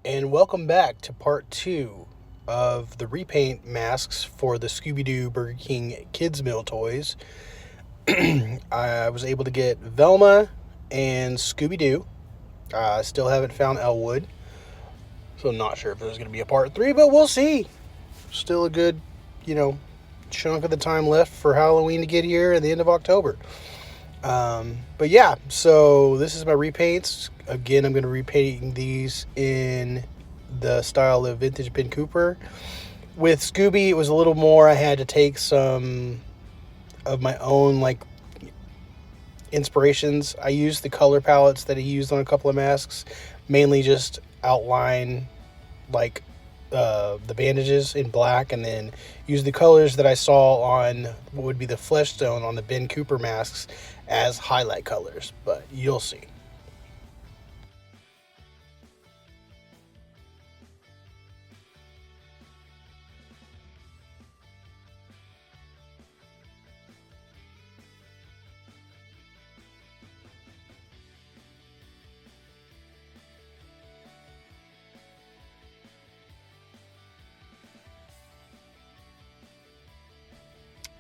And welcome back to part 2 of the repaint masks for the Scooby Doo Burger King Kids Meal toys. I was able to get Velma and Scooby Doo. I still haven't found Elwood, so I'm not sure if there's going to be a part 3, but we'll see. Still a good, you know, chunk of the time left for Halloween to get here at the end of October. But yeah, so this is my repaints. Again, I'm going to repaint these in the style of vintage Ben Cooper. With Scooby, it was a little more. I had to take some of my own inspirations. I used the color palettes that he used on a couple of masks, mainly just outline like the bandages in black, and then use the colors that I saw on what would be the flesh tone on the Ben Cooper masks as highlight colors, but you'll see.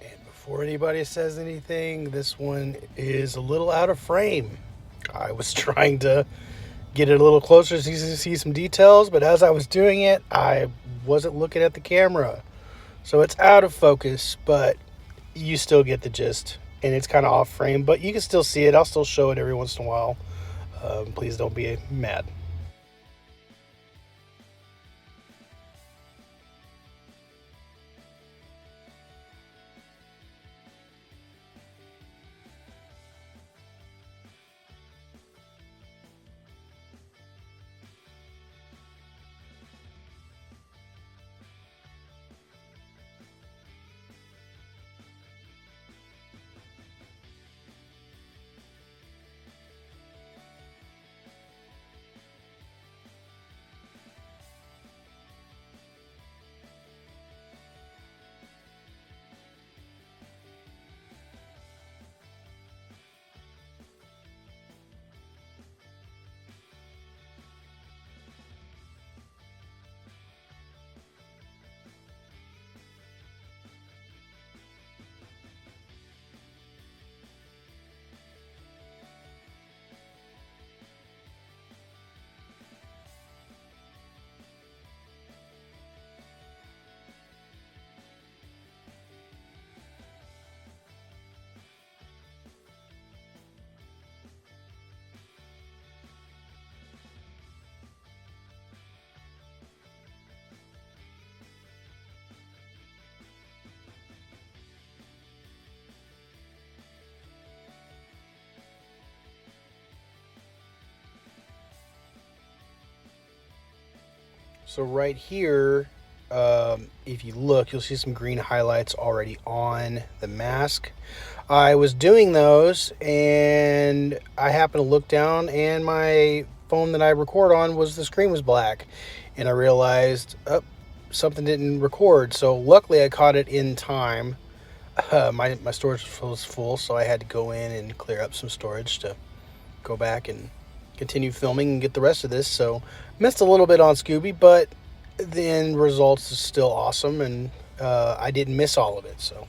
And before anybody says anything, this one is a little out of frame. I was trying to get it a little closer so you can see some details, but as I was doing it, I wasn't looking at the camera. So it's out of focus, but you still get the gist. And it's kind of off frame, but you can still see it. I'll still show it every once in a while. Please don't be mad. So right here, if you look, you'll see some green highlights already on the mask. I was doing those, and I happened to look down, and my phone that I record on the screen was black, and I realized, something didn't record. So luckily, I caught it in time. My storage was full, so I had to go in and clear up some storage to go back and continue filming and get the rest of this. So missed a little bit on Scooby, but the end results is still awesome, and I didn't miss all of it. So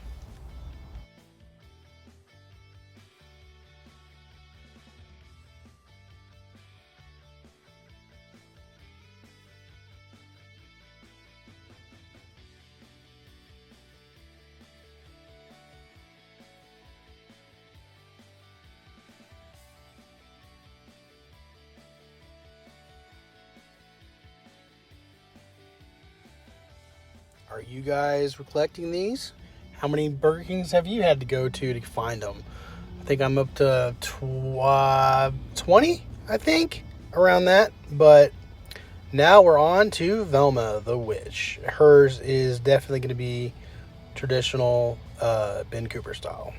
are you guys collecting these? How many Burger Kings have you had to go to find them? I think I'm up to 20, I think, around that. But now we're on to Velma the Witch. Hers is definitely going to be traditional Ben Cooper style.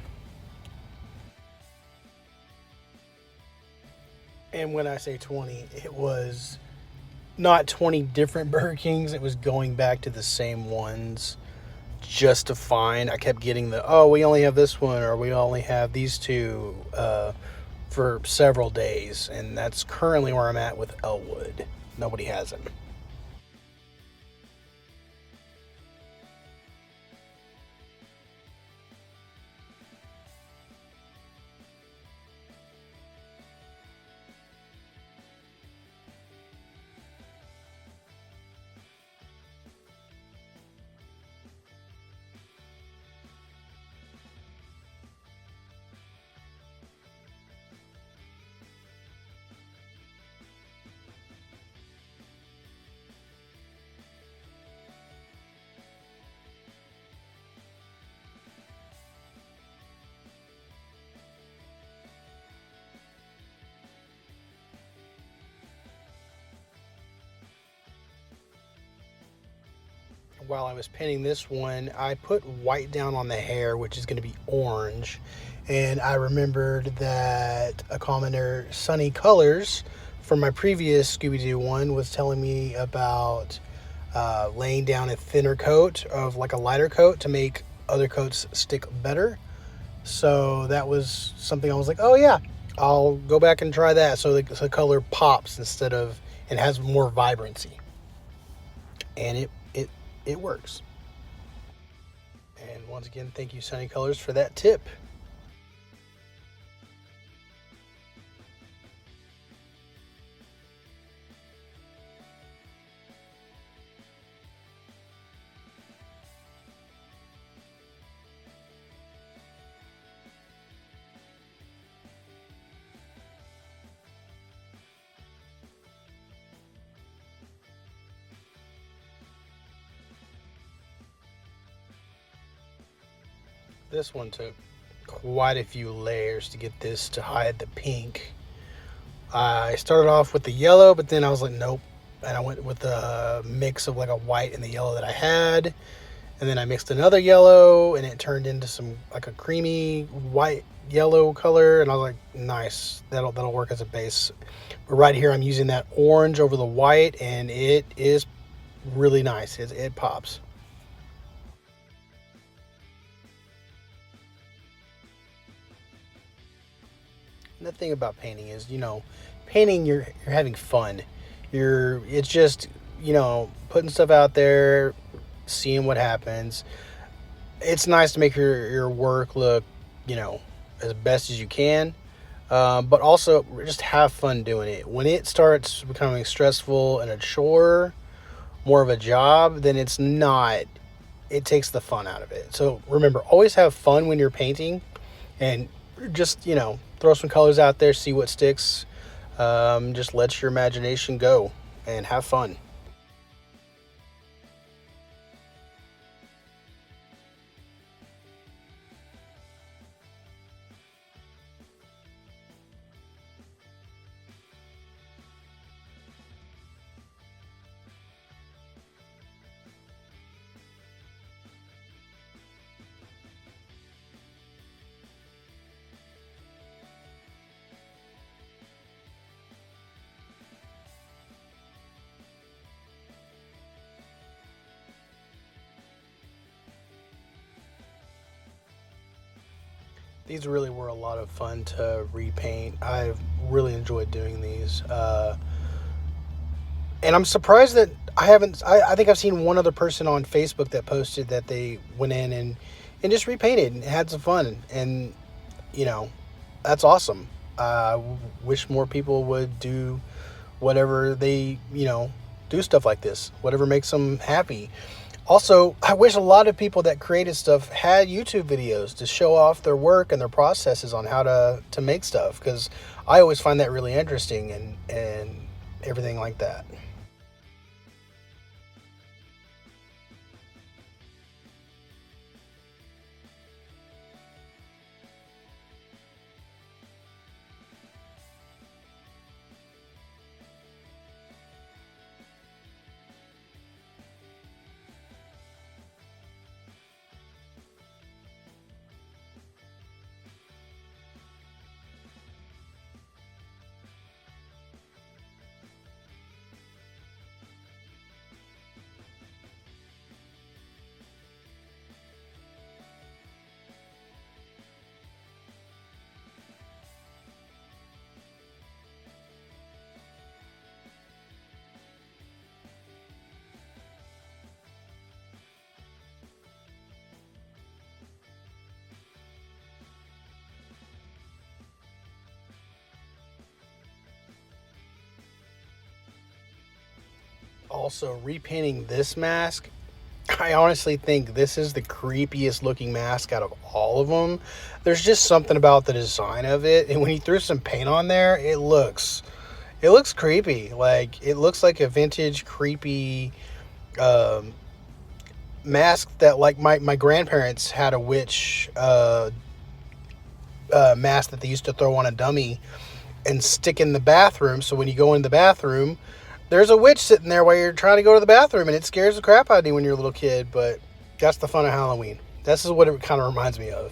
And when I say 20, it was not 20 different Burger Kings. It was going back to the same ones just to find. I kept getting we only have this one, or we only have these two for several days. And that's currently where I'm at with Elwood. Nobody has him. while I was painting this one, I put white down on the hair, which is going to be orange. And I remembered that a commenter, Sunny Colors, from my previous Scooby Doo one, was telling me about laying down a thinner coat of like a lighter coat to make other coats stick better. So that was something I was like, oh yeah, I'll go back and try that. So the color pops instead of, and has more vibrancy. And it works. And once again, thank you, Sunny Colors, for that tip. This one took quite a few layers to get this to hide the pink. I started off with the yellow, but then I was like, nope. And I went with a mix of like a white and the yellow that I had. And then I mixed another yellow and it turned into some like a creamy white yellow color. And I was like, nice, that'll work as a base. But right here, I'm using that orange over the white and it is really nice. It pops. And the thing about painting is, painting, you're having fun. It's just, putting stuff out there, seeing what happens. It's nice to make your work look, as best as you can. But also just have fun doing it. When it starts becoming stressful and a chore, more of a job, then it's not. It takes the fun out of it. So remember, always have fun when you're painting, and just, throw some colors out there, see what sticks. Just let your imagination go and have fun. These really were a lot of fun to repaint. I've really enjoyed doing these. And I'm surprised that I haven't. I think I've seen one other person on Facebook that posted that they went in and just repainted and had some fun. And, you know, that's awesome. I wish more people would do whatever they, do stuff like this, whatever makes them happy. Also, I wish a lot of people that created stuff had YouTube videos to show off their work and their processes on how to make stuff, because I always find that really interesting and everything like that. Also, repainting this mask, I honestly think this is the creepiest looking mask out of all of them. There's just something about the design of it, and when you threw some paint on there, it looks creepy. Like, it looks like a vintage creepy um, mask that, like, my grandparents had a witch mask that they used to throw on a dummy and stick in the bathroom. So when you go in the bathroom, there's a witch sitting there while you're trying to go to the bathroom, and it scares the crap out of you when you're a little kid, but that's the fun of Halloween. This is what it kind of reminds me of.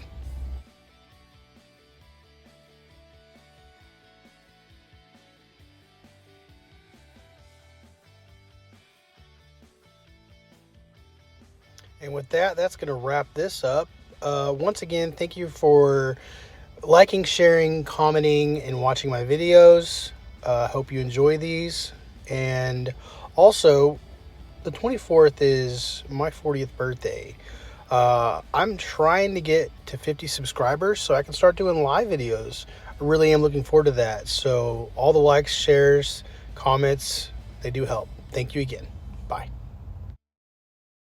And with that, that's going to wrap this up. Once again, thank you for liking, sharing, commenting, and watching my videos. Hope you enjoy these. And also, the 24th is my 40th birthday. I'm trying to get to 50 subscribers so I can start doing live videos. I really am looking forward to that. So all the likes, shares, comments, they do help. Thank you again. Bye.